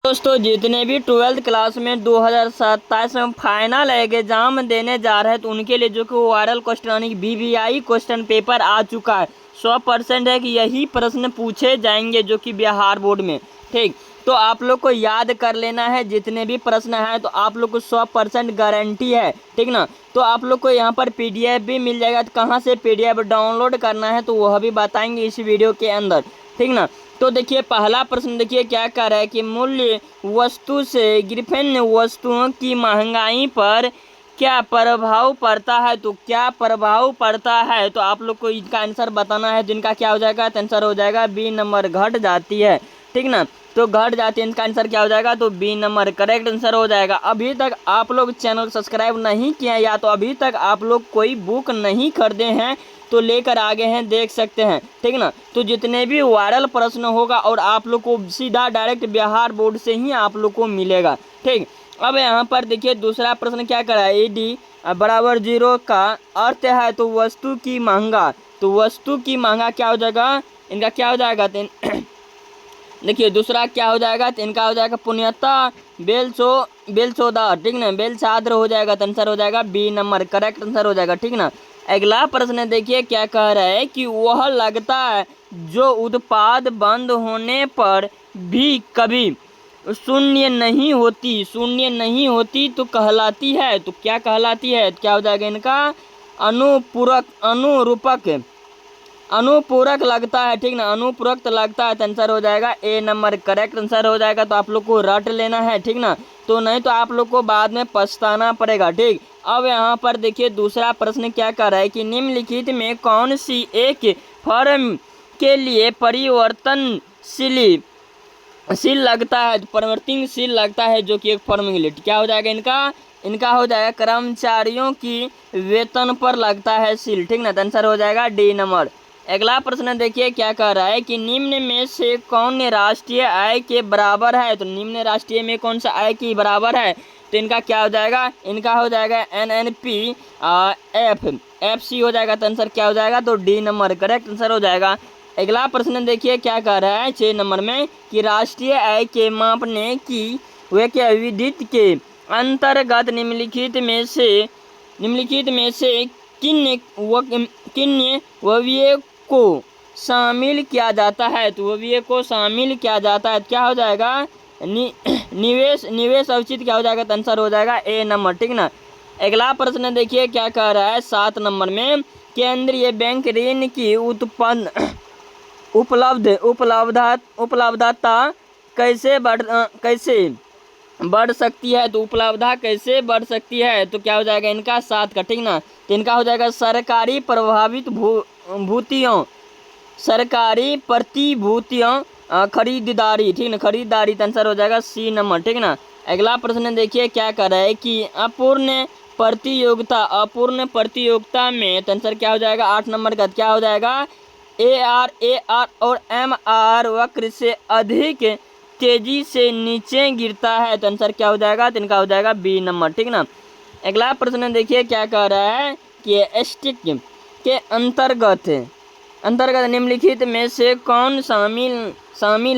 दोस्तों जितने भी 12th क्लास में 2027 में फाइनल एग्जाम देने जा रहे हैं तो उनके लिए जो कि वायरल क्वेश्चन यानी कि VVI क्वेश्चन पेपर आ चुका है। 100% है कि यही प्रश्न पूछे जाएंगे जो कि बिहार बोर्ड में। ठीक, तो आप लोग को याद कर लेना है जितने भी प्रश्न हैं, तो आप लोग को 100% गारंटी है। ठीक ना, तो आप लोग को यहाँ पर PDF भी मिल जाएगा। तो कहाँ से PDF डाउनलोड करना है तो वह भी बताएंगे इस वीडियो के अंदर। ठीक ना, तो देखिए पहला प्रश्न देखिए क्या कह रहा है कि मूल्य वस्तु से विभिन्न वस्तुओं की महंगाई पर क्या प्रभाव पड़ता है। तो क्या प्रभाव पड़ता है तो आप लोग को इसका आंसर बताना है। जिनका क्या हो जाएगा तो आंसर हो जाएगा B नंबर, घट जाती है। ठीक ना, तो घट जाती है, इनका आंसर क्या हो जाएगा तो B नंबर करेक्ट आंसर हो जाएगा। अभी तक आप लोग चैनल सब्सक्राइब नहीं किए या तो अभी तक आप लोग कोई बुक नहीं खरीदे हैं तो लेकर आगे हैं, देख सकते हैं। ठीक ना, तो जितने भी वायरल प्रश्न होगा और आप लोग को सीधा डायरेक्ट बिहार बोर्ड से ही आप लोग को मिलेगा। ठीक, अब यहाँ पर देखिए दूसरा प्रश्न क्या करा है, AD बराबर 0 का अर्थ है तो वस्तु की महंगा। तो वस्तु की महंगा क्या हो जाएगा, इनका क्या हो जाएगा देखिए दूसरा क्या हो जाएगा तो इनका हो जाएगा पुण्यता बेलचौदा। ठीक ना, बेलचाद्र हो जाएगा तो आंसर हो जाएगा B नंबर करेक्ट आंसर हो जाएगा। ठीक ना, अगला प्रश्न देखिए क्या कह रहा है कि वह लगता है जो उत्पाद बंद होने पर भी कभी शून्य नहीं होती तो कहलाती है। तो क्या कहलाती है, क्या हो जाएगा इनका अनुपूरक लगता है। ठीक ना, अनुपूरक लगता है तो आंसर हो जाएगा A नंबर करेक्ट आंसर हो जाएगा। तो आप लोग को रट लेना है। ठीक ना, तो नहीं तो आप लोग को बाद में पछताना पड़ेगा। ठीक, अब यहाँ पर देखिए दूसरा प्रश्न क्या कर रहा है कि निम्नलिखित में कौन सी एक फर्म के लिए परिवर्तनशील लगता है, परिवर्तनशील लगता है जो कि एक फर्म के लिए क्या हो जाएगा इनका हो जाएगा कर्मचारियों की वेतन पर लगता है सील। ठीक ना, तो आंसर हो जाएगा D नंबर। अगला प्रश्न देखिए क्या कह रहा है कि निम्न में से कौन राष्ट्रीय आय के बराबर है। तो निम्न राष्ट्रीय में कौन सा आय के बराबर है तो इनका क्या हो जाएगा, इनका हो जाएगा NNP FC हो जाएगा। तो आंसर क्या हो जाएगा तो D नंबर करेक्ट आंसर हो जाएगा। अगला प्रश्न देखिए क्या कह रहा है 6 नंबर में कि राष्ट्रीय आय के मापने की वे क्या विधि के अंतर्गत निम्नलिखित में से किन व्यय को शामिल किया जाता है। तो व्यय को शामिल किया जाता है क्या हो जाएगा निवेश अवचित क्या हो जाएगा तो आंसर हो जाएगा A नंबर। ठीक ना, अगला प्रश्न देखिए क्या कह रहा है 7 नंबर में केंद्रीय बैंक ऋण की उपलब्धता कैसे बढ़ सकती है। तो उपलब्धता कैसे बढ़ सकती है तो क्या हो जाएगा इनका 7 का। ठीक ना, तो इनका हो जाएगा सरकारी प्रतिभूतियों खरीदारी। ठीक ना, खरीदारी तो आंसर हो जाएगा C नंबर। ठीक ना, अगला प्रश्न देखिए क्या कर रहा है कि अपूर्ण प्रतियोगिता में तो आंसर क्या हो जाएगा 8 नंबर का क्या हो जाएगा AR और MR वक्र से अधिक तेजी से नीचे गिरता है तो आंसर क्या हो जाएगा तो इनका हो जाएगा B नंबर। ठीक ना, अगला प्रश्न देखिए क्या कह रहा है कि स्टिक के अंतर्गत निम्नलिखित में से कौन शामिल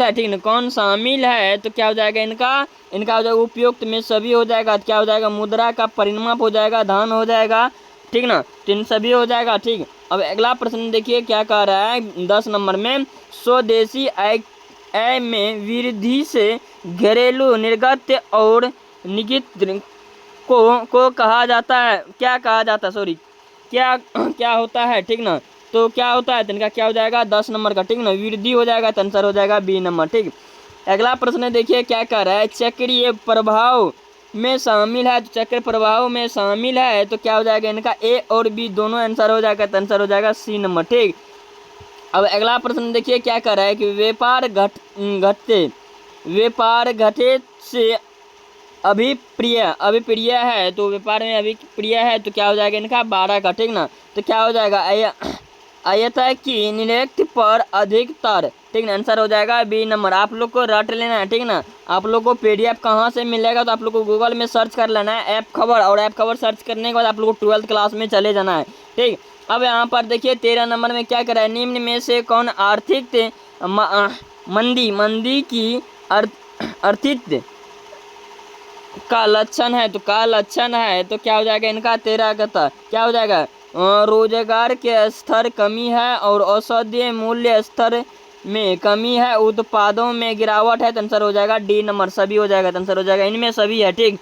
है। ठीक ना, कौन शामिल है तो क्या हो जाएगा इनका हो जाएगा उपयुक्त में सभी हो जाएगा। तो क्या हो जाएगा मुद्रा का परिमाप हो जाएगा, धन हो जाएगा। ठीक ना, तो इन सभी हो जाएगा। ठीक, अब अगला प्रश्न देखिए क्या कह रहा है 10 नंबर में स्वदेशी आय में वृद्धि से घरेलू निर्गत और निगत को कहा जाता है, क्या कहा जाता है क्या होता है। ठीक ना, तो क्या होता है तो इनका क्या हो जाएगा 10 नंबर का। ठीक ना, वृद्धि हो जाएगा तो आंसर हो जाएगा B नंबर। ठीक, अगला प्रश्न देखिए क्या कह रहा है चक्रीय प्रभाव में शामिल है। तो चक्र प्रभाव में शामिल है तो क्या हो जाएगा इनका A और B दोनों आंसर हो जाएगा तो आंसर हो जाएगा C नंबर। ठीक, अब अगला प्रश्न देखिए क्या कर रहा है कि व्यापार घटे से अभिप्रिय है। तो व्यापार में अभिप्रिय है तो क्या हो जाएगा इनका 12 का। ठीक ना, तो क्या हो जाएगा आयता की निरक्त पर अधिकतर। ठीक ना, आंसर हो जाएगा B नंबर। आप लोग को रट लेना है। ठीक ना, आप लोग को PDF कहाँ से मिलेगा तो आप लोग को गूगल में सर्च कर लेना है ऐप खबर, और ऐप खबर सर्च करने के बाद आप लोग को 12th क्लास में चले जाना है। ठीक, अब यहाँ पर देखिए 13 नंबर में क्या करा है निम्न में से कौन आर्थिक मंदी की अर्थित का लक्षण है, तो का लक्षण है तो क्या हो जाएगा इनका 13 का क्या हो जाएगा रोजगार के स्तर कमी है और औषधीय मूल्य स्तर में कमी है, उत्पादों में गिरावट है, तो आंसर हो जाएगा डी नंबर, सभी हो जाएगा, तो आंसर हो जाएगा इनमें सभी है। ठीक,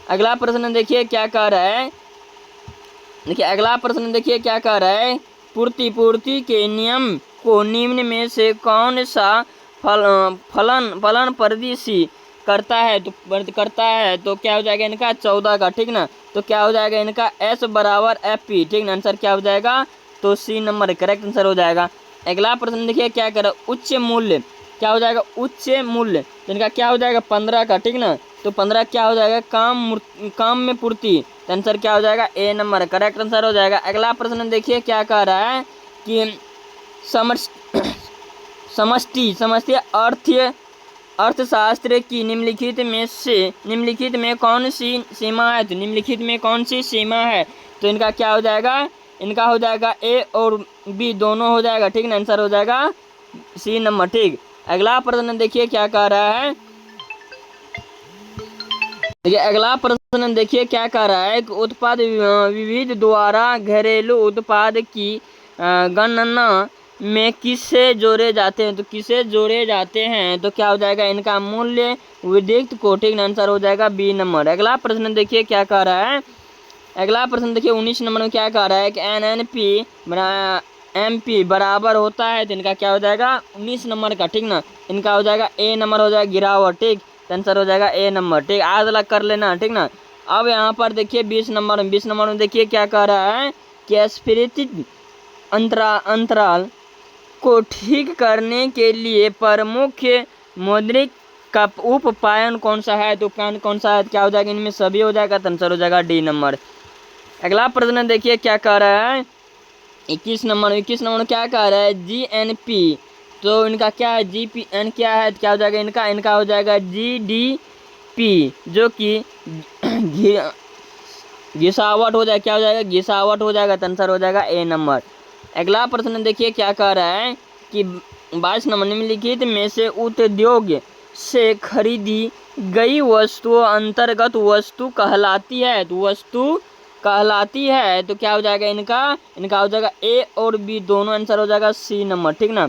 अगला प्रश्न देखिए क्या कह रहा है, देखिए अगला प्रश्न देखिए क्या कह रहा है, पूर्ति के नियम को निम्न में से कौन सा फलन परिदृश्य करता है, तो क्या हो जाएगा इनका 14 का। ठीक ना, तो क्या हो जाएगा इनका S बराबर FP। ठीक ना, आंसर क्या हो जाएगा, तो सी नंबर करेक्ट आंसर हो जाएगा। अगला प्रश्न देखिए क्या कर उच्च मूल्य, क्या हो जाएगा उच्च मूल्य, तो इनका क्या हो जाएगा 15 का। ठीक ना, तो 15 क्या हो जाएगा काम में पूर्ति, तो आंसर क्या हो जाएगा ए नंबर करेक्ट आंसर हो जाएगा। अगला प्रश्न देखिए क्या कह रहा है कि समष्टि अर्थशास्त्र की निम्नलिखित में कौन सी सीमा है, तो निम्नलिखित में कौन सी सीमा है, तो इनका क्या हो जाएगा, इनका हो जाएगा ए और बी दोनों हो जाएगा। ठीक ना, आंसर हो जाएगा सी नंबर। ठीक, अगला प्रश्न देखिए क्या कह रहा है, देखिए अगला प्रश्न देखिए क्या कह रहा है कि उत्पाद विविध द्वारा घरेलू उत्पाद की गणना में किससे जोड़े जाते हैं, तो किसे जोड़े जाते हैं, तो क्या हो जाएगा इनका मूल्य विदिक्त को। ठीक आंसर हो जाएगा बी नंबर। अगला प्रश्न देखिए क्या कह रहा है, अगला प्रश्न देखिए 19 नंबर में क्या कह रहा है कि NNP MP बराबर होता है, तो इनका क्या हो जाएगा 19 नंबर का। ठीक ना, इनका हो जाएगा ए नंबर हो जाएगा गिरावट। ठीक, आंसर हो जाएगा ए नंबर। ठीक, आज अलग कर लेना। ठीक ना, अब यहाँ पर देखिए 20 नंबर में देखिए क्या कह रहा है कि स्फीरित अंतराल को ठीक करने के लिए प्रमुख मौद्रिक का उपायन कौन सा है, तो कौन सा है, क्या हो जाएगा इनमें सभी हो जाएगा, तो आंसर हो जाएगा डी नंबर। अगला प्रश्न देखिए क्या कह रहा है 21 नंबर में क्या कह रहा है GNP, तो इनका क्या है GPN क्या है, क्या हो जाएगा इनका हो जाएगा GDP जो कि घिसावट हो जाएगा, क्या हो जाएगा घिसावट हो जाएगा, तो आंसर हो जाएगा ए नंबर। अगला प्रश्न देखिए क्या कह रहा है कि 22 नंबर निम्नलिखित में से उद्योग से खरीदी गई वस्तु अंतर्गत वस्तु कहलाती है, तो वस्तु कहलाती है, तो क्या हो जाएगा इनका हो जाएगा ए और बी दोनों, आंसर हो जाएगा सी नंबर। ठीक ना,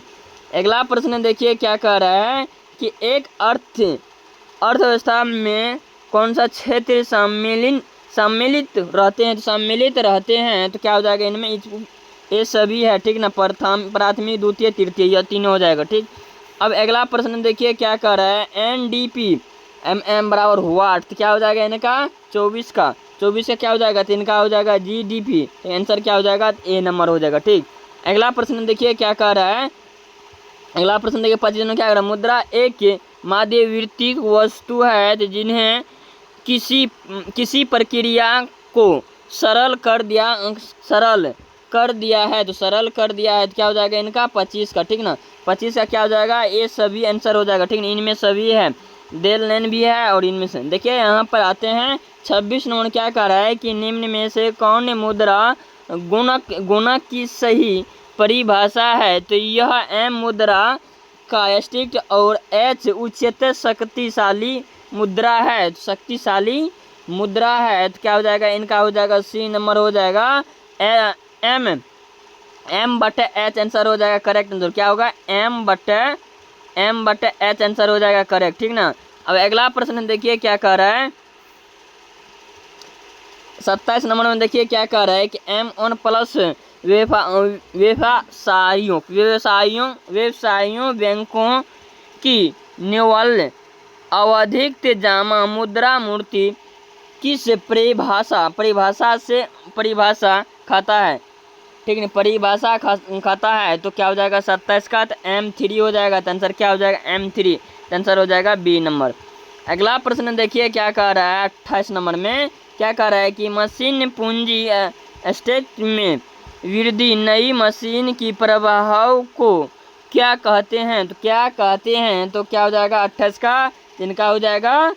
अगला प्रश्न देखिए क्या कह रहा है कि एक अर्थव्यवस्था में कौन सा क्षेत्र सम्मिलित रहते हैं, तो क्या हो जाएगा इनमें ये सभी है। ठीक ना, प्राथमिक द्वितीय तृतीय यह तीनों हो जाएगा। ठीक, अब अगला प्रश्न देखिए क्या कह रहा है NDP MM बराबर वाट, तो क्या हो जाएगा इनका 24 का क्या हो जाएगा, तो इनका हो जाएगा GDP, तो आंसर क्या हो जाएगा ए नंबर हो जाएगा। ठीक, अगला प्रश्न देखिए क्या कह रहा है, अगला प्रश्न देखिए 25 नंबर क्या कह रहा है मुद्रा एक मध्यवर्ती वस्तु है, तो जिन्हें किसी प्रक्रिया को सरल कर दिया है, तो सरल कर दिया है, तो क्या हो जाएगा इनका 25 का। ठीक ना, 25 का क्या हो जाएगा ये सभी आंसर हो जाएगा। ठीक ना, इनमें सभी है, देल लेन भी है और इनमें से देखिए यहाँ पर आते हैं 26 नंबर क्या कह रहा है कि निम्न में से कौन मुद्रा गुणक की सही परिभाषा है, तो यह M मुद्रा का स्ट्रिक्ट और H उच्चतर शक्तिशाली मुद्रा है, शक्तिशाली मुद्रा है, तो क्या हो जाएगा इनका हो जाएगा सी नंबर हो जाएगा M बटे H आंसर हो जाएगा करेक्ट आंसर, क्या होगा M बटे H आंसर हो जाएगा करेक्ट। ठीक ना, अब अगला प्रश्न देखिए क्या कह रहा है 27 नंबर में देखिए क्या कह रहा है कि M1 प्लस व्यवसायियों बैंकों की निवल अवधिक जमा मुद्रा मूर्ति किस परिभाषा खाता है। ठीक है, परिभाषा खाता है, तो क्या हो जाएगा 27 का, तो M3 हो जाएगा, तो आंसर क्या हो जाएगा M3, आंसर हो जाएगा बी नंबर। अगला प्रश्न देखिए क्या कह रहा है 28 नंबर में क्या कह रहा है कि मशीन पूंजी स्टेट में वृद्धि नई मशीन की प्रभाव को क्या कहते हैं, तो क्या हो जाएगा 28 का, इनका हो जाएगा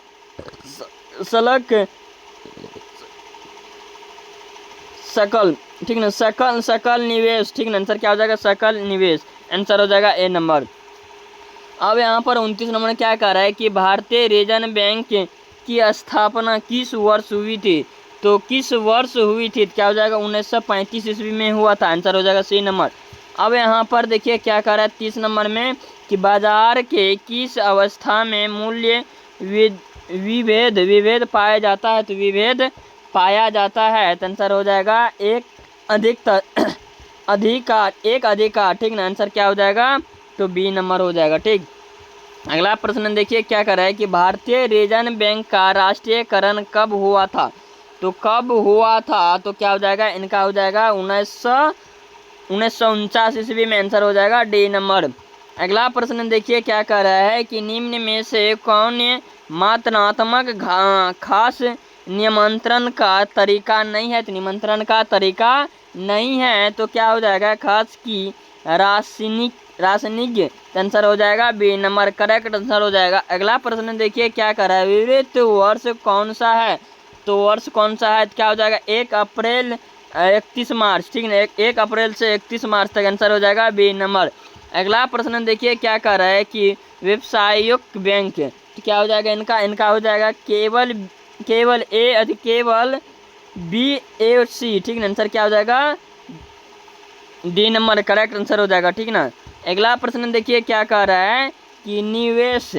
सकल। ठीक ना, सकल निवेश। ठीक ना, आंसर क्या हो जाएगा सकल निवेश, आंसर हो जाएगा ए नंबर। अब यहाँ पर 29 नंबर क्या कह रहा है कि भारतीय रिजर्व बैंक की स्थापना किस वर्ष हुई थी। तो किस वर्ष हुई थी, क्या हो जाएगा 1935 ईस्वी में हुआ था, आंसर हो जाएगा सी नंबर। अब यहाँ पर देखिए क्या कह रहा है 30 नंबर में कि बाजार के किस अवस्था में मूल्य विभेद पाया जाता है। तो विभेद पाया जाता है तो आंसर हो जाएगा एक अधिकार, ठीक ना, आंसर क्या हो जाएगा तो बी नंबर हो जाएगा, ठीक। अगला प्रश्न देखिए क्या कर रहा है कि भारतीय रिजर्व बैंक का राष्ट्रीयकरण कब हुआ था। तो कब हुआ था तो क्या हो जाएगा, इनका हो जाएगा 1949 ईस्वी में, आंसर हो जाएगा डी नंबर। अगला प्रश्न देखिए क्या कह रहा है कि निम्न में से कौन मात्रात्मक खास नियंत्रण का तरीका नहीं है। तो नियंत्रण का तरीका नहीं है तो क्या हो जाएगा खास की रासायनिक आंसर हो जाएगा बी नंबर, करेक्ट आंसर हो जाएगा। अगला प्रश्न देखिए क्या कर रहा है, विविध वर्ष कौन सा है। तो वर्ष कौन सा है, क्या हो जाएगा 1 अप्रैल 31 मार्च, ठीक है, 1 अप्रैल से 31 मार्च तक, आंसर हो जाएगा बी नंबर। अगला प्रश्न देखिए क्या कर रहा है कि व्यावसायिक बैंक, तो क्या हो जाएगा इनका हो जाएगा केवल बी ए सी, ठीक है, आंसर क्या हो जाएगा डी नंबर, करेक्ट आंसर हो जाएगा, ठीक ना। अगला प्रश्न देखिए क्या कह रहा है कि निवेश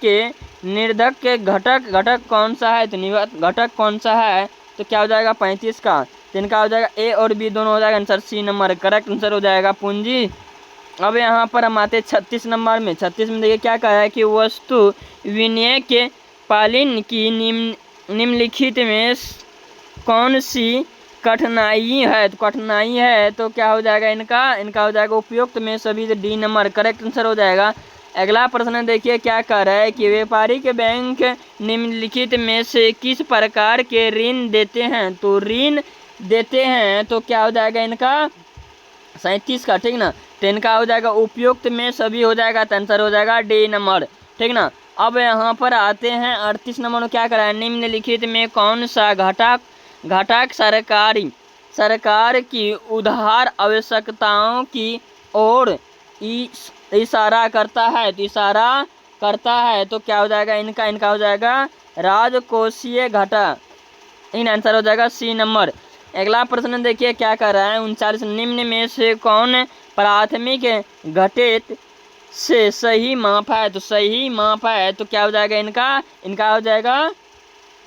के निर्धारक के घटक कौन सा है। तो घटक कौन सा है तो क्या हो जाएगा 35 का, तो इनका हो जाएगा ए और बी दोनों हो जाएगा, answer C number, correct answer हो जाएगा पूंजी। अब यहाँ पर हम आते 36 नंबर में। 36 में देखिए क्या कह रहा है कि वस्तु विनिमय के पालन की निम्नलिखित में कौन सी कठिनाई है। तो कठिनाई है तो क्या हो जाएगा इनका हो जाएगा उपयुक्त में सभी, डी नंबर, करेक्ट आंसर हो जाएगा। अगला प्रश्न देखिए क्या कह रहा है कि व्यापारिक बैंक निम्नलिखित में से किस प्रकार के ऋण देते हैं। तो ऋण देते हैं तो क्या हो जाएगा इनका 37 का, ठीक ना, तो इनका हो जाएगा उपयुक्त में सभी हो जाएगा, तो आंसर हो जाएगा डी नंबर, ठीक ना। अब यहाँ पर आते हैं 38 नंबर में क्या करा है, निम्नलिखित में कौन सा घटक सरकार की उधार आवश्यकताओं की ओर इशारा करता है। तो इशारा करता है तो क्या हो जाएगा इनका हो जाएगा राजकोषीय घटक, इन आंसर हो जाएगा सी नंबर। अगला प्रश्न देखिए क्या कर रहा है 39, निम्न में से कौन प्राथमिक घटित से सही माप है। तो सही माप है तो क्या हो जाएगा इनका हो जाएगा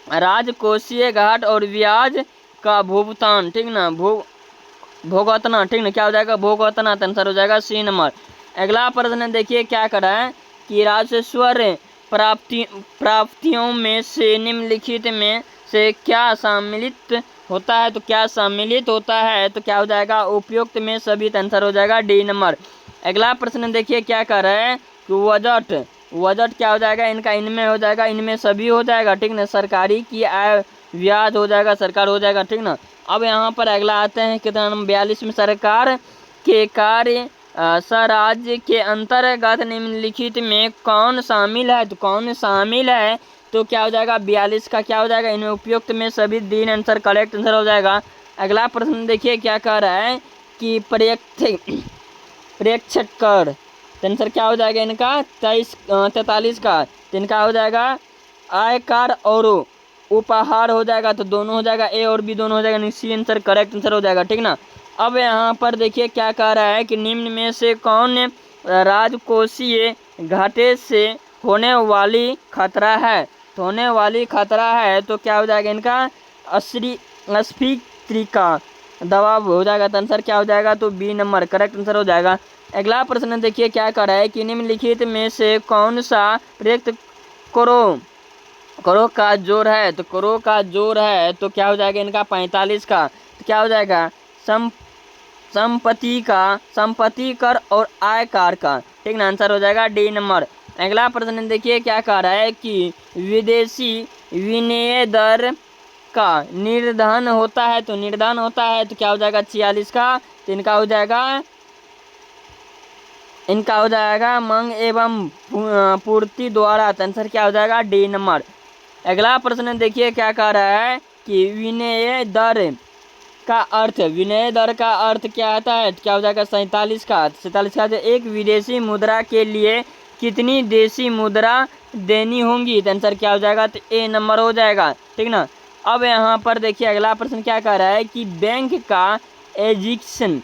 राजकोषीय घाट और ब्याज का भुगतान, ठीक ना, भुगतना, ठीक ना, क्या हो जाएगा भुगतना, तो आंसर हो जाएगा सी नंबर। अगला प्रश्न देखिए क्या कर रहा है कि राजस्व प्राप्तियों में से निम्नलिखित में से क्या सम्मिलित होता है। तो क्या सम्मिलित होता है तो क्या हो जाएगा उपयुक्त में सभी, तो आंसर हो जाएगा डी नंबर। अगला प्रश्न देखिए क्या कर रहा है कि बजट क्या हो जाएगा इनमें हो जाएगा, इनमें सभी हो जाएगा, ठीक ना, सरकारी की आय ब्याज हो जाएगा, सरकार हो जाएगा, ठीक ना। अब यहाँ पर अगला आते हैं कितना नंबर 42 में, सरकार के कार्य स्वराज्य के अंतर्गत निम्नलिखित में कौन शामिल है। तो कौन शामिल है तो क्या हो जाएगा 42 का क्या हो जाएगा इनमें उपयुक्त में सभी, तीन आंसर करेक्ट आंसर हो जाएगा। अगला प्रश्न देखिए क्या कह रहा है कि प्रेक्षक कर, तो आंसर क्या हो जाएगा इनका 43 का, तो इनका हो जाएगा आयकर और उपहार हो जाएगा, तो दोनों हो जाएगा ए और बी दोनों हो जाएगा, सी आंसर करेक्ट आंसर हो जाएगा, ठीक ना। अब यहाँ पर देखिए क्या कह रहा है कि निम्न में से कौन राजकोषीय घाटे से होने वाली खतरा है। तो होने वाली खतरा है तो क्या हो जाएगा इनका अस्फीति का दबाव हो जाएगा, तो आंसर क्या हो जाएगा तो बी नंबर करेक्ट आंसर हो जाएगा। अगला प्रश्न देखिए क्या कर रहा है कि निम्नलिखित में से कौन सा प्रयुक्त करो का जोर है। तो करो का जोर है तो क्या हो जाएगा इनका 45 का, तो क्या हो जाएगा संपत्ति कर और आय कर का, ठीक ना, आंसर हो जाएगा डी नंबर। अगला प्रश्न देखिए क्या कह रहा है कि विदेशी विनिमय दर का निर्धारण होता है। तो निर्धारण होता है तो क्या हो जाएगा 46 का, तो इनका हो जाएगा मांग एवं पूर्ति द्वारा, तो आंसर क्या हो जाएगा डी नंबर। अगला प्रश्न देखिए क्या कह रहा है कि विनिमय दर का अर्थ क्या आता है, क्या हो जाएगा 47 का। 47 का जो एक विदेशी मुद्रा के लिए कितनी देशी मुद्रा देनी होंगी, तो आंसर क्या हो जाएगा, तो ए नंबर हो जाएगा, ठीक ना। अब यहाँ पर देखिए अगला प्रश्न क्या कह रहा है कि बैंक का एजेक्शन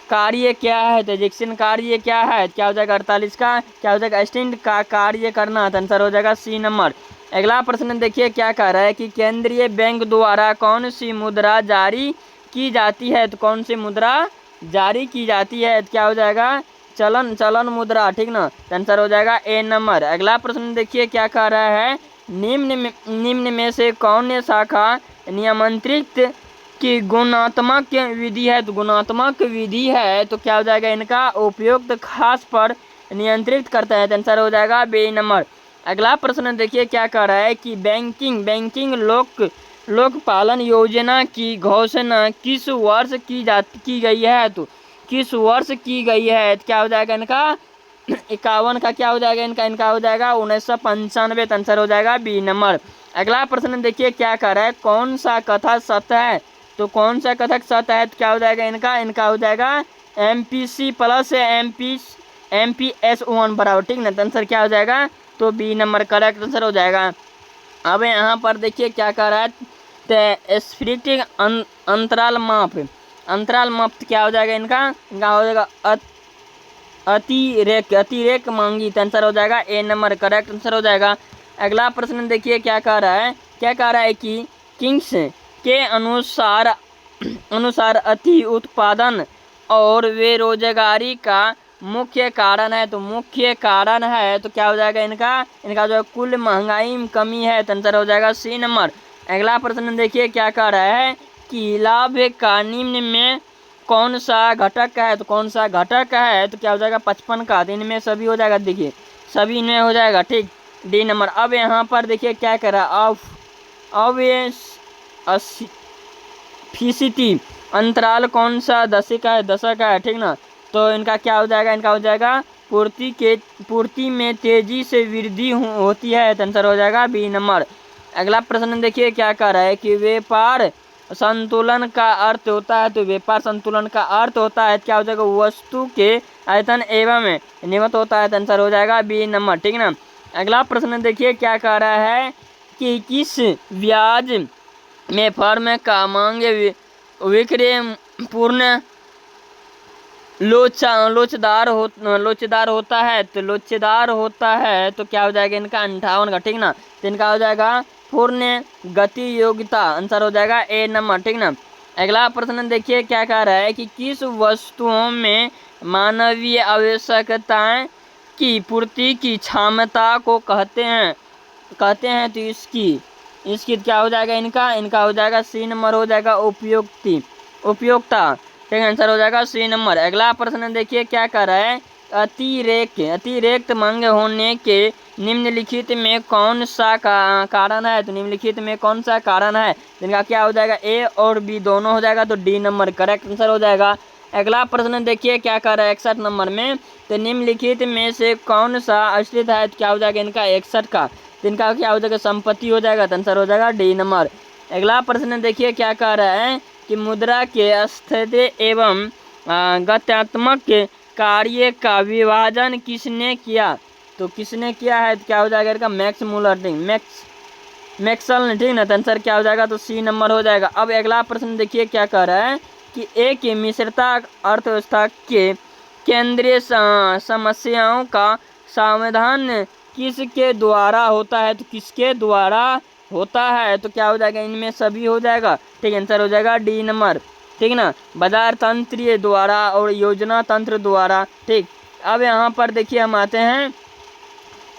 कार्य क्या है, तो एजेक्शन कार्य क्या है, क्या हो जाएगा 48 का, क्या हो जाएगा स्टैंड का कार्य करना, तो आंसर हो जाएगा सी नंबर। अगला प्रश्न देखिए क्या कह रहा है कि केंद्रीय बैंक द्वारा कौन सी मुद्रा जारी की जाती है, तो कौन सी मुद्रा जारी की जाती है, तो क्या हो जाएगा चलन मुद्रा, ठीक ना, तो आंसर हो जाएगा ए नंबर। अगला प्रश्न देखिए क्या कह रहा है निम्न में से कौन शाखा नियंत्रित की गुणात्मक विधि है, तो गुणात्मक विधि है, तो क्या हो जाएगा इनका उपयुक्त खास पर नियंत्रित करता है, तो आंसर हो जाएगा बी नंबर। अगला प्रश्न देखिए क्या कह रहा है कि बैंकिंग लोकपालन योजना की घोषणा किस वर्ष की गई है, तो किस वर्ष की गई है, तो क्या हो जाएगा इनका 51 का, क्या हो जाएगा इनका हो जाएगा 1995, तो आंसर हो जाएगा बी नंबर। अगला प्रश्न देखिए क्या कह रहा है कौन सा कथक सत्य है, तो कौन सा कथक सत्य है, तो क्या हो जाएगा इनका हो जाएगा MPC प्लस MPS1 बराबर, ठीक ना, तो आंसर क्या हो जाएगा, तो बी नंबर करेक्ट आंसर हो जाएगा। अब यहाँ पर देखिए क्या कह रहा है स्फीरिटिक अंतराल माप तो क्या हो जाएगा इनका हो जाएगा अतिरेक मांगी, तो आंसर हो जाएगा ए नंबर करेक्ट आंसर हो जाएगा। अगला प्रश्न देखिए क्या कह रहा है कि किंग्स के अनुसार अति उत्पादन और बेरोजगारी का मुख्य कारण है, तो मुख्य कारण है, तो क्या हो जाएगा इनका जो कुल महंगाई में कमी है, तो आंसर हो जाएगा सी नंबर। अगला प्रश्न देखिए क्या कह रहा है कि लाभ का निम्न में कौन सा घटक है, तो कौन सा घटक है, तो क्या हो जाएगा 55 का, तो इनमें सभी हो जाएगा, देखिए सभी इनमें हो जाएगा, ठीक डी नंबर। अब यहाँ पर देखिए क्या कह रहा है अब ये फीसदी अंतराल कौन सा दशक है, ठीक ना, तो इनका क्या हो जाएगा पूर्ति में तेजी से वृद्धि होती है, तो आंसर हो जाएगा बी नंबर। अगला प्रश्न देखिए क्या कह रहा है कि व्यापार संतुलन का अर्थ होता है, तो व्यापार संतुलन का अर्थ होता है, क्या हो जाएगा वस्तु के आयतन एवं नियमित होता है, तो आंसर हो जाएगा बी नंबर, ठीक ना। अगला प्रश्न देखिए क्या कह रहा है कि किस ब्याज में फर्म का मांग विक्रय पूर्ण लोचदार होता है, तो लोचदार होता है, तो क्या हो जाएगा इनका 58 का, ठीक ना, तो इनका हो जाएगा पूर्ण गति योग्यता, आंसर हो जाएगा ए नंबर, ठीक ना। अगला प्रश्न देखिए क्या कह रहा है कि किस वस्तुओं में मानवीय आवश्यकताएं की पूर्ति की क्षमता को कहते हैं, तो इसकी क्या हो जाएगा इनका हो जाएगा सी नंबर हो जाएगा उपयोगिता, ठीक आंसर हो जाएगा सी नंबर। अगला प्रश्न देखिए क्या कह रहा है अतिरिक्त मांग होने के निम्नलिखित में कौन सा कारण है, तो निम्नलिखित में कौन सा कारण है, जिनका क्या हो जाएगा ए और बी दोनों हो जाएगा, तो डी नंबर करेक्ट आंसर हो जाएगा। अगला प्रश्न देखिए क्या कह रहा है 61 नंबर में, तो निम्नलिखित में से कौन सा अस्थित है, तो क्या हो जाएगा इनका 61 का, तो इनका क्या हो जाएगा संपत्ति हो जाएगा, तो आंसर हो जाएगा डी नंबर। अगला प्रश्न देखिए क्या कह रहा है कि मुद्रा के स्थिति एवं गत्यात्मक कार्य का विभाजन किसने किया, तो किसने किया है, तो क्या हो जाएगा इनका मैक्स मूलर मैक्सवेल ने, ठीक ना, तो आंसर क्या हो जाएगा, तो सी नंबर हो जाएगा। अब अगला प्रश्न देखिए क्या कह रहा है कि एक मिश्रता अर्थव्यवस्था के केंद्रीय समस्याओं का समाधान किसके द्वारा होता है, तो किसके द्वारा होता है, तो क्या हो जाएगा इनमें सभी हो जाएगा, ठीक आंसर हो जाएगा डी नंबर, ठीक ना, बाजार तंत्र द्वारा और योजना तंत्र द्वारा, ठीक। अब यहाँ पर देखिए हम आते हैं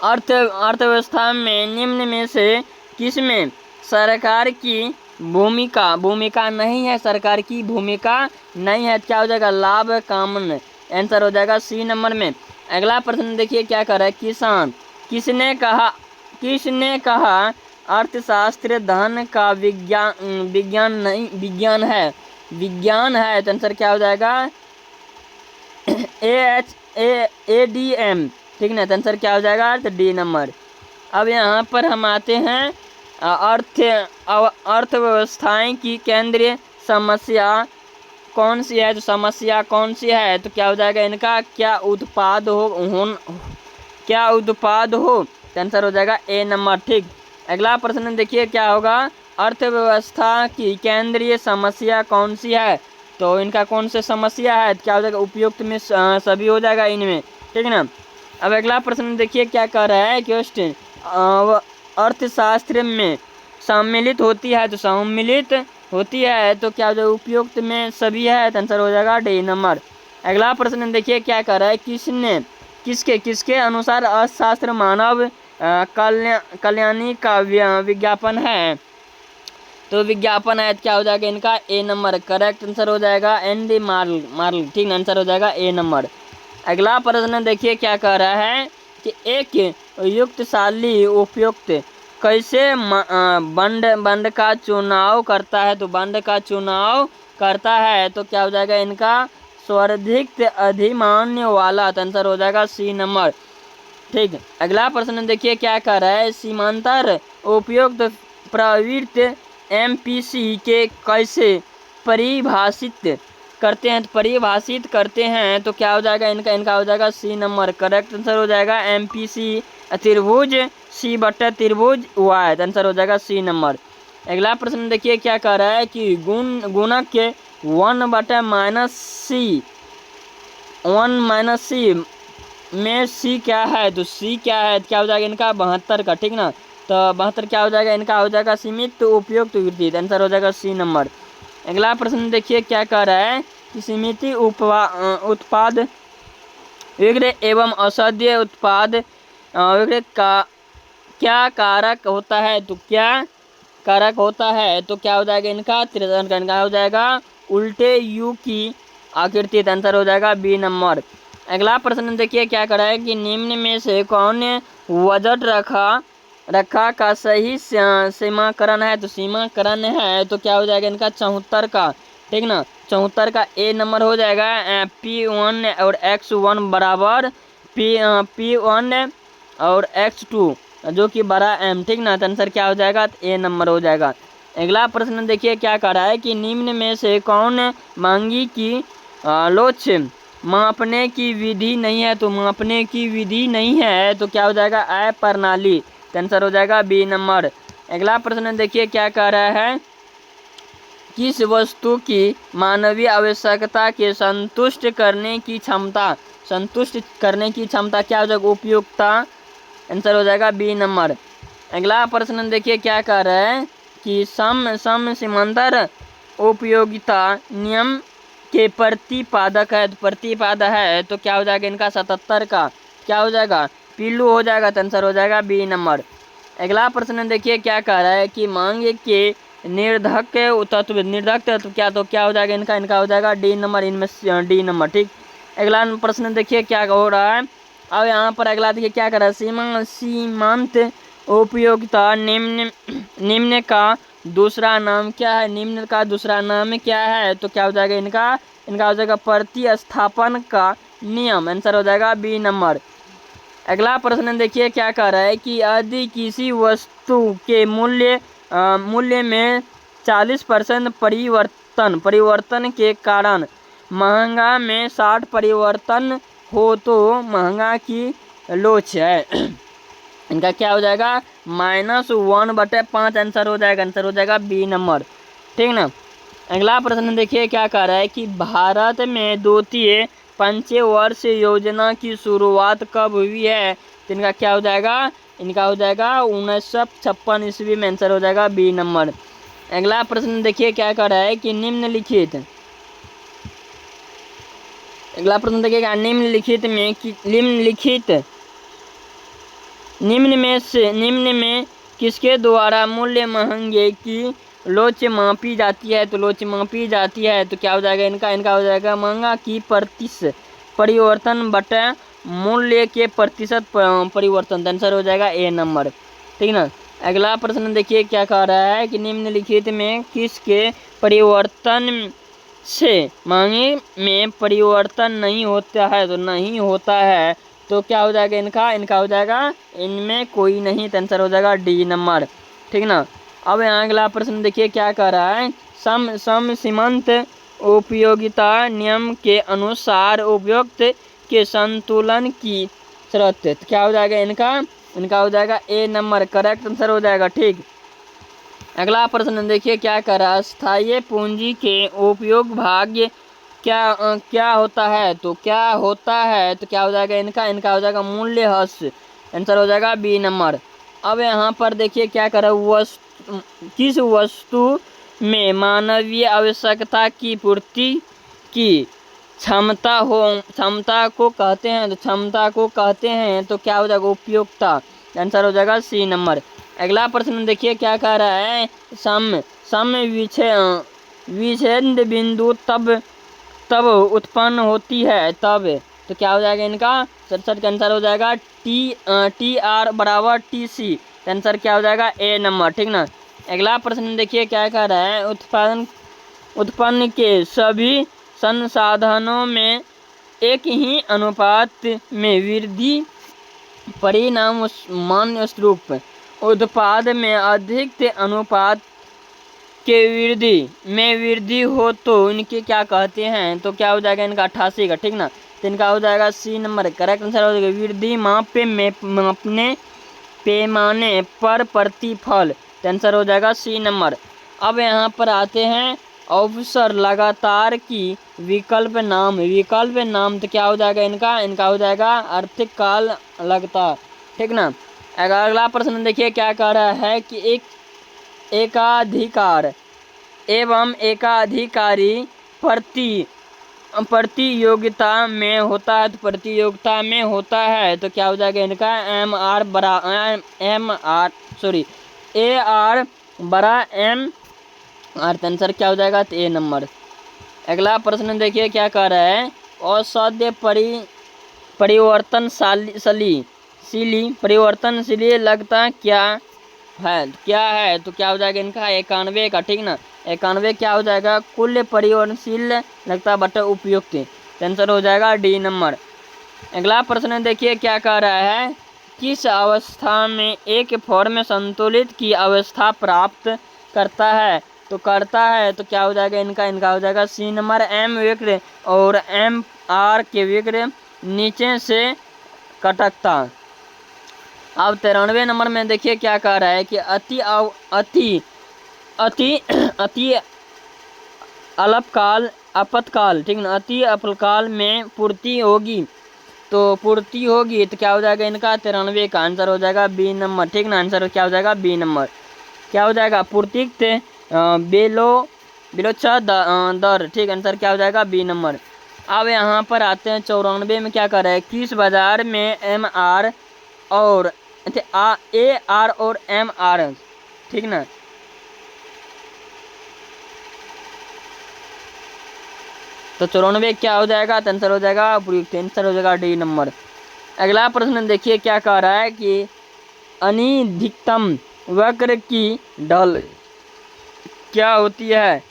अर्थव्यवस्था में निम्न में से किसमें सरकार की भूमिका नहीं है, सरकार की भूमिका नहीं है, क्या हो जाएगा लाभ कामन, आंसर हो जाएगा सी नंबर में। अगला प्रश्न देखिए क्या कर रहा है किसान किसने कहा अर्थशास्त्र धन का विज्ञान है, तो आंसर क्या हो जाएगा ADM, ठीक ना, तो आंसर क्या हो जाएगा, तो डी नंबर। अब यहाँ पर हम आते हैं अर्थव्यवस्थाएं की केंद्रीय समस्या कौन सी है, तो समस्या कौन सी है, तो क्या हो जाएगा इनका क्या क्या उत्पाद हो, तो आंसर हो जाएगा ए नंबर। ठीक, अगला प्रश्न देखिए क्या होगा, अर्थव्यवस्था की केंद्रीय समस्या कौन सी है, तो इनका कौन सी समस्या है, क्या हो जाएगा उपयुक्त में सभी हो जाएगा इनमें। ठीक है ना। अब अगला प्रश्न देखिए क्या कह रहा है क्वेश्चन, अर्थशास्त्र में सम्मिलित होती है, तो सम्मिलित होती है तो क्या हो जाएगा उपयुक्त में सभी है, तो आंसर हो जाएगा डी नंबर। अगला प्रश्न देखिए क्या कह रहा है, किसके अनुसार अर्थशास्त्र मानव कल्याणी का विज्ञापन है, तो विज्ञापन है, क्या हो जाएगा इनका ए नंबर। करेक्ट आंसर हो जाएगा एनडी मार्ल। ठीक, आंसर हो जाएगा ए नंबर। अगला प्रश्न देखिए क्या कह रहा है कि एक युक्तशाली उपयुक्त कैसे बंड का चुनाव करता है, तो बंड का चुनाव करता है तो क्या हो जाएगा इनका सर्वाधिक अधिमान्य वाला, तो आंसर हो जाएगा सी नंबर। ठीक, अगला प्रश्न देखिए क्या कह रहा है, सीमांतर उपयुक्त प्रवृत्ति एमपीसी के कैसे परिभाषित करते हैं, तो परिभाषित करते हैं तो क्या हो जाएगा इनका हो जाएगा सी नंबर। करेक्ट आंसर हो जाएगा एमपीसी त्रिभुज सी बट्टा त्रिभुज वाई, तो आंसर हो जाएगा सी नंबर। अगला प्रश्न देखिए क्या कह रहा है कि गुणक के 1/-c में सी क्या है, तो सी क्या है, क्या हो जाएगा इनका 72 का। ठीक ना, तो 72 क्या हो जाएगा इनका हो जाएगा सीमित उपयुक्त वृत्ति, आंसर हो जाएगा सी नंबर। अगला प्रश्न देखिए क्या कह रहा है कि सीमित उत्पाद विग्रह एवं असद्य उत्पाद विग्रह का क्या कारक होता है, तो क्या कारक होता है, तो क्या हो जाएगा इनका इनका हो जाएगा उल्टे यू की आकृति, आंसर हो जाएगा बी नंबर। अगला प्रश्न देखिए क्या कर रहा है कि निम्न में से कौन बजट रखा का सही सीमाकरण है, तो सीमाकरण है तो क्या हो जाएगा इनका 74 का। ठीक ना, 74 का ए नंबर हो जाएगा। P1 और X1 बराबर P1 और X2 जो कि बड़ा M। ठीक ना, तो आंसर क्या हो जाएगा, तो ए नंबर हो जाएगा। अगला प्रश्न देखिए क्या कर रहा है कि निम्न में से कौन महंगी की लोच मापने की विधि नहीं है, तो मापने की विधि नहीं है तो क्या हो जाएगा अ प्रणाली, तो आंसर हो जाएगा बी नंबर। अगला प्रश्न देखिए क्या कह रहा है, किस वस्तु की मानवीय आवश्यकता के संतुष्ट करने की क्षमता क्या हो जाएगा उपयुक्तता, आंसर हो जाएगा बी नंबर। अगला प्रश्न देखिए क्या कह रहा है कि समांतर उपयोगिता नियम के प्रतिपादक है, तो प्रतिपादक है तो क्या हो जाएगा इनका 77 का, क्या हो जाएगा पीलू हो जाएगा, तो आंसर हो जाएगा बी नंबर। अगला प्रश्न देखिए क्या कह रहा है कि मांग के निर्धक तत्व क्या हो जाएगा इनका हो जाएगा डी नंबर, इनमें डी नंबर। ठीक, अगला प्रश्न देखिए क्या हो रहा है, अब यहाँ पर अगला देखिए क्या कर रहा है, सीमांत उपयोगिता निम्न का दूसरा नाम क्या है, निम्न का दूसरा नाम क्या है, तो क्या हो जाएगा इनका हो जाएगा प्रतिस्थापन का नियम, आंसर हो जाएगा बी नंबर। अगला प्रश्न देखिए क्या कह रहा है कि यदि किसी वस्तु के मूल्य में 40% परिवर्तन के कारण महंगा में 60 परिवर्तन हो तो महंगा की लोच है इनका क्या हो जाएगा -1/5, आंसर हो जाएगा बी नंबर। ठीक ना, अगला प्रश्न देखिए क्या कह रहा है कि भारत में द्वितीय पंचवर्ष योजना की शुरुआत कब हुई है, तो इनका क्या हो जाएगा 1956 ईस्वी में, आंसर हो जाएगा बी नंबर। अगला प्रश्न देखिए क्या कह रहा है कि निम्नलिखित निम्न में किसके द्वारा मूल्य महंगे की लोच मापी जाती है, तो लोच मापी जाती है तो क्या हो जाएगा इनका हो जाएगा महंगा की परिवर्तन बटा मूल्य के प्रतिशत परिवर्तन, आंसर हो जाएगा ए नंबर। ठीक ना, अगला प्रश्न देखिए क्या कह रहा है कि निम्नलिखित में किसके परिवर्तन से महंगे में परिवर्तन नहीं होता है, तो नहीं होता है तो क्या हो जाएगा इनका हो जाएगा इनमें कोई नहीं, तो आंसर हो जाएगा डी नंबर। ठीक ना, अब यहाँ अगला प्रश्न देखिए क्या कह रहा है, सीमांत उपयोगिता नियम के अनुसार उपयुक्त के संतुलन की स्रोत। तो क्या हो जाएगा इनका हो जाएगा ए नंबर करेक्ट आंसर हो जाएगा। ठीक, अगला प्रश्न देखिए क्या कर रहा है, स्थायी पूंजी के उपयोग भाग्य क्या होता है। तो क्या होता है तो क्या हो जाएगा इनका हो जाएगा मूल्यह्रास, आंसर हो जाएगा बी नंबर। अब यहाँ पर देखिए क्या कर रहा है, किस वस्तु में मानवीय आवश्यकता की पूर्ति की क्षमता को कहते हैं। तो क्षमता को कहते हैं तो क्या हो जाएगा उपयोगिता, आंसर हो जाएगा सी नंबर। अगला प्रश्न देखिए क्या कह रहा है, सम विच्छेद बिंदु तब उत्पन्न होती है तब। तो क्या हो जाएगा इनका 67 का आंसर हो जाएगा टी आर बराबर टी सी, आंसर क्या हो जाएगा ए नंबर। ठीक ना, अगला प्रश्न देखिए क्या कह रहा है, उत्पन्न के सभी संसाधनों में एक ही अनुपात में वृद्धि परिणाम मान्य स्वरूप उत्पाद में अधिक अनुपात के वृद्धि हो तो इनके क्या कहते हैं। तो क्या हो जाएगा इनका 88 का। ठीक ना, तो इनका हो जाएगा सी नंबर करेक्ट आंसर हो जाएगा वृद्धि मापने पैमाने पर प्रतिफल, आंसर हो जाएगा सी नंबर। अब यहाँ पर आते हैं अवसर लगातार की विकल्प नाम तो क्या हो जाएगा इनका हो जाएगा आर्थिक काल लगातार। ठीक ना, अगला प्रश्न देखिए क्या कह रहा है कि एकाधिकार एवं एकाधिकारी प्रतियोगिता में होता है। तो प्रतियोगिता में होता है तो क्या हो जाएगा इनका ए आर बड़ा एम आर, आंसर क्या हो जाएगा तो ए नंबर। अगला प्रश्न देखिए क्या कह रहा है, औषधीय परिवर्तनशील लगता क्या है। तो क्या हो जाएगा इनका 91 का। ठीक ना, 91 क्या हो जाएगा कुल परिवर्तनशील लगता बटा उपयुक्त, आंसर हो जाएगा डी नंबर। अगला प्रश्न देखिए क्या कह रहा है, किस अवस्था में एक फॉर्म संतुलित की अवस्था प्राप्त करता है। तो क्या हो जाएगा इनका हो जाएगा सी नंबर एम वक्र और एम आर के वक्र नीचे से कटकता। अब 93 नंबर में देखिए क्या कह रहा है कि अति आपातकाल ठीक ना, अति आपातकाल में पूर्ति होगी तो क्या हो जाएगा इनका 93 का आंसर हो जाएगा बी नंबर। ठीक ना, आंसर क्या हो जाएगा बी नंबर। क्या हो जाएगा पूर्ति बेलोचा दर। ठीक, आंसर क्या हो जाएगा बी नंबर। अब यहाँ पर आते हैं 94 में क्या कर रहा है, किस बाजार में एम आर और ए आर और एम आर। ठीक ना, तो 94 क्या हो जाएगा, आंसर हो जाएगा उपयुक्त, आंसर हो जाएगा डी नंबर। अगला प्रश्न देखिए क्या कह रहा है कि अनिधिकतम वक्र की ढल क्या होती है।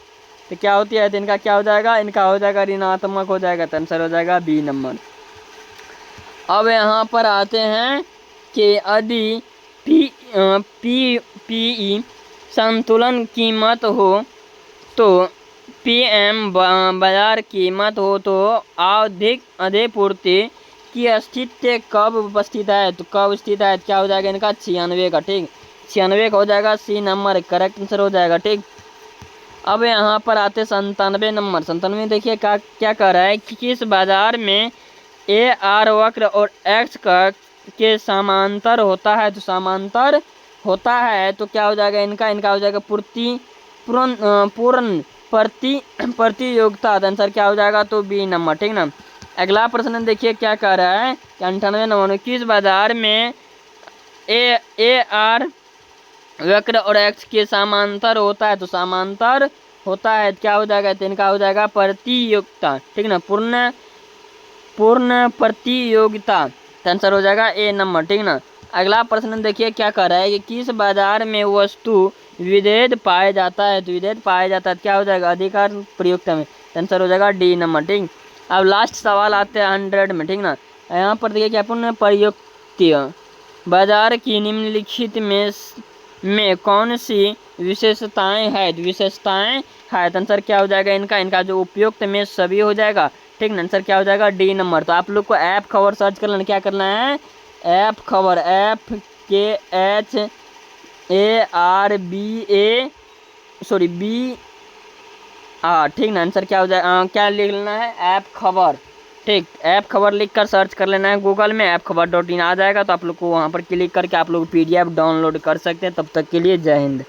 तो क्या होती है, तो इनका क्या हो जाएगा, इनका हो जाएगा ऋणात्मक हो जाएगा, तो आंसर हो जाएगा बी नंबर। अब यहाँ पर आते हैं कि यदि पी संतुलन कीमत हो तो पीएम बाजार कीमत हो तो आवधिक अधिपूर्ति की स्थिति कब उपस्थित है। तो कब स्थित है, क्या हो जाएगा इनका 96 का। ठीक, 96 का हो जाएगा सी नंबर करेक्ट आंसर हो जाएगा। ठीक, अब यहाँ पर आते 97 नंबर। 97 देखिए क्या कह रहा है कि किस बाजार में ए आर वक्र और एक्स के समांतर होता है। तो समांतर होता है तो क्या हो जाएगा इनका हो जाएगा पूर्ण प्रतियोगिता, आंसर क्या हो जाएगा तो बी नंबर। ठीक ना, अगला प्रश्न देखिए क्या कह रहा है कि 98 नंबर में किस बाजार में ए आर वक्र और एक्स के समांतर होता है। तो समांतर होता है क्या हो जाएगा, तो इनका हो जाएगा प्रतियोगिता। ठीक ना, पूर्ण प्रतियोगिता, आंसर हो जाएगा ए नंबर। ठीक ना, अगला प्रश्न देखिए क्या कह रहा है कि किस बाजार में वस्तु विभेद पाया जाता है। तो विभेद पाया जाता है क्या हो जाएगा अधिकार प्रयुक्त में, आंसर हो जाएगा डी नंबर। ठीक, अब लास्ट सवाल आते हैं 100 में। ठीक ना, यहाँ पर देखिए क्या पुनः प्रयुक्त बाजार की निम्नलिखित में कौन सी विशेषताएं है। तो आंसर क्या हो जाएगा इनका जो उपयुक्त में सभी हो जाएगा, ठीक ना, आंसर क्या हो जाएगा डी नंबर। तो आप लोग को ऐप खबर सर्च कर लेना, क्या करना है ऐप खबर, FKHARBA सॉरी ठीक ना, आंसर क्या हो जाए क्या लिख लेना है ऐप खबर। ठीक, ऐप खबर लिख कर सर्च कर लेना है गूगल में, ऐप खबर .in आ जाएगा। तो आप लोग को वहाँ पर क्लिक करके आप लोग PDF डाउनलोड कर सकते हैं। तब तक के लिए जय हिंद।